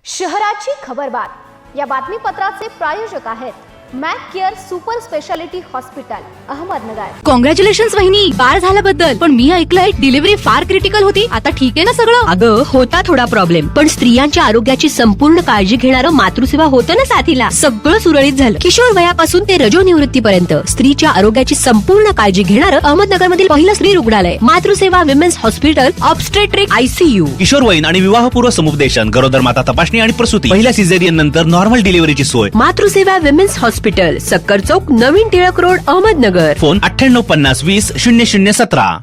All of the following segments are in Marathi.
शहराची खबरबात या बातमीपत्राचे प्रायोजक आहेत Mac care super speciality hospital Ahmednagar. Congratulations वहिनी, बाळ झाल्याबद्दल। पण मी ऐकलंय डिलिव्हरी फार क्रिटिकल होती। आता ठीक आहे ना सगळं? अगं होता थोडा प्रॉब्लेम, पण स्त्रियांच्या आरोग्याची संपूर्ण काळजी घेणारं मातृसेवा होतं ना साथीला। सगळं सुरळीत झालं। किशोर वयापासून ते रजोनिवृत्तीपर्यंत स्त्रीच्या आरोग्याची संपूर्ण काळजी घेणारं अहमदनगर मधील पहिलं स्त्री रुग्णालय Matruseva women's hospital obstetric ICU। किशोरवयीन आणि विवाहपूर्व समुपदेशन, गरोदर माता तपासणी आणि प्रसूती, पहिल्या सिझेरियन नंतर नॉर्मल डिलिव्हरीची सोय। मातृसेवा विमेन्स हॉस्पिटल, सक्कर चौक, नवीन टिळक रोड, अहमदनगर। फोन 9850 20 0017।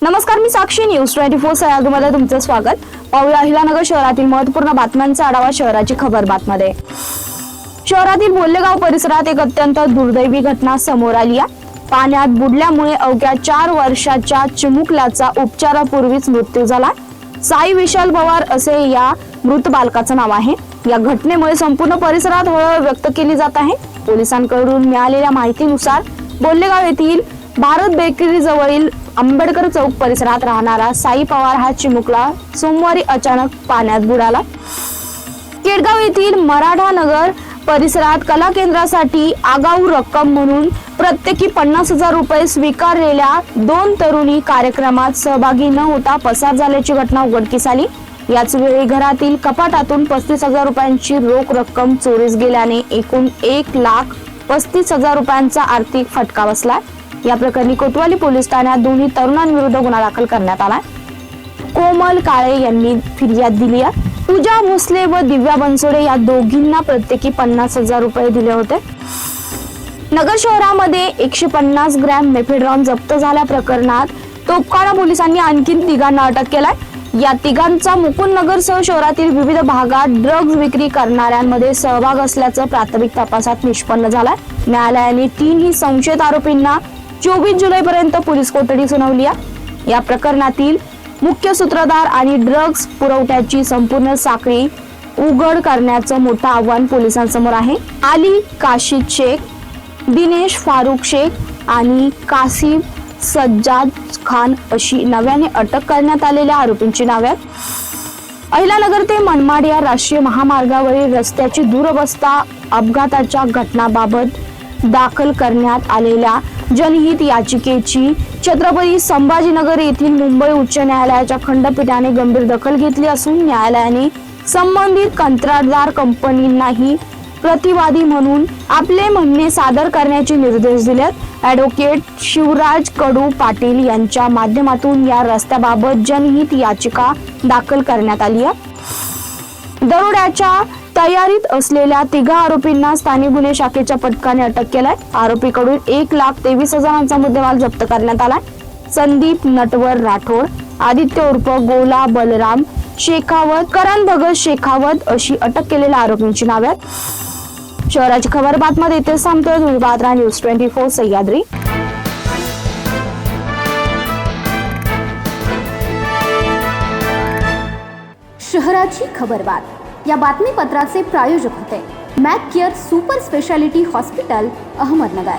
नमस्कार, मी साक्षी, न्यूज 24 सह्याद्रीमध्ये तुमचं स्वागत। पाहूया अहिलानगर शहरातील महत्त्वपूर्ण बातम्यांचा आढावा शहराची खबरबातमध्ये। शहरातील बोल्लेगाव परिसरात एक अत्यंत दुर्दैवी घटना समोर आली आहे। पाण्यात बुडल्यामुळे अवघ्या 4 वर्षाच्या चिमुकल्याचा उपचारापूर्वीच मृत्यू झाला। साई विशाल पवार असे या मृत बालकाचं नाव आहे। या घटनेमुळे संपूर्ण परिसरात हळहळ व्यक्त केली जात आहे। पोलिसांकडून मिळालेल्या माहितीनुसार बोल्लेगाव येथील भारत बेकरी जवळील आंबेडकर चौक परिसरात राहणारा साई पवार हा चिमुकला सोमवारी अचानक पाण्यात बुडाला। केडगाव येथील मराठा नगर परिसरात कला केंद्रासाठी आगाऊ रक्कम म्हणून प्रत्येकी 50,000 रुपये स्वीकारलेल्या 2 तरुणी कार्यक्रमात सहभागी न होता पसार झाल्याची घटना उघडकीस आली। याच वेळी घरातील कपाटातून 35,000 रुपयांची रोख रक्कम चोरीस गेल्याने एकूण 1,35,000 रुपयांचा आर्थिक फटका बसला। या प्रकरणी कोतवाली पोलीस ठाण्यात दोन्ही तरुणांविरुद्ध गुन्हा दाखल करण्यात आला। कोमल काळे यांनी फिर्याद दिली आहे। पूजा भोसले व दिव्या बनसोडे या दोघींना प्रत्येकी 50,000 रुपये दिले होते। नगर शहरामध्ये 150 ग्रॅम मेफेड्रॉन जप्त झाल्या प्रकरणात तोपखाना पोलिसांनी आणखी 3 अटक केलाय। या 3 मुकुंद नगरसह शहरातील विविध भागात ड्रग्ज विक्री करणाऱ्यांमध्ये सहभाग असल्याचं प्राथमिक तपासात निष्पन्न झालंय। न्यायालयाने 3 संशयित आरोपींना 24 जुलैपर्यंत पोलीस कोठडी सुनावली आहे। या प्रकरणातील मुख्य सूत्रधार आणि ड्रग्ज पुरवठ्याची संपूर्ण साखळी उघड करण्याचं मोठं आव्हान पोलिसांसमोर आहे। आली काशिद शेख, दिनेश फारुख शेख आणि कासिम सज्जाद खान अशी नव्याने अटक करण्यात आलेल्या आरोपींची नावे आहेत। अहिलानगर ते मनमाड या राष्ट्रीय महामार्गावरील रस्त्याची दुरवस्था अपघाताच्या घटनाबाबत दाखल करण्यात आलेल्या जनहित याचिकेची छत्रपती संभाजीनगर येथील मुंबई उच्च न्यायालयाच्या खंडपीठाने गंभीर दखल घेतली असून न्यायालयाने संबंधित कंत्राटदार कंपनींनाही प्रतिवादी म्हणून आपले म्हणणे सादर करण्याचे निर्देश दिलेत। ॲडव्होकेट शिवराज कडू पाटील यांच्या माध्यमातून या रस्त्याबाबत जनहित याचिका दाखल करण्यात आली आहे। दरोड्याच्या तयारीत असलेल्या 3 आरोपींना स्थानिक गुन्हे शाखेच्या पथकाने अटक केलाय। आरोपीकडून 1,23,000चा मुद्देमाल जप्त करण्यात आलाय। संदीप नटवर राठोड, आदित्य उर्फ गोला बलराम शेखावत, करण भगत शेखावत अशी अटक केलेल्या आरोपींची नावे आहेत। शहराची खबरबातमध्ये इथे सांगतोय, तुम्ही पाहत राहा न्यूज 24 सह्याद्री। शहराची खबरबात या बातमीपत्राचे प्रायोजक होते Mac care super speciality hospital Ahmednagar.